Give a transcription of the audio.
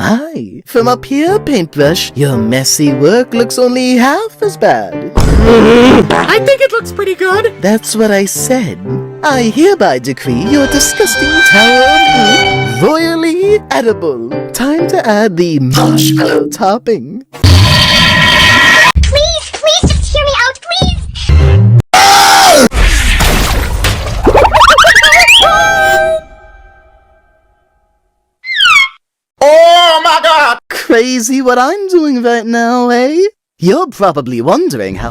my. From up here, Paintbrush, your messy work looks only half as bad. I think it looks pretty good. That's what I said. I hereby decree your disgusting tower of poop royally edible. Time to add the marshmallow topping. Please just hear me out, please! Oh my god! Crazy what I'm doing right now, eh? You're probably wondering how...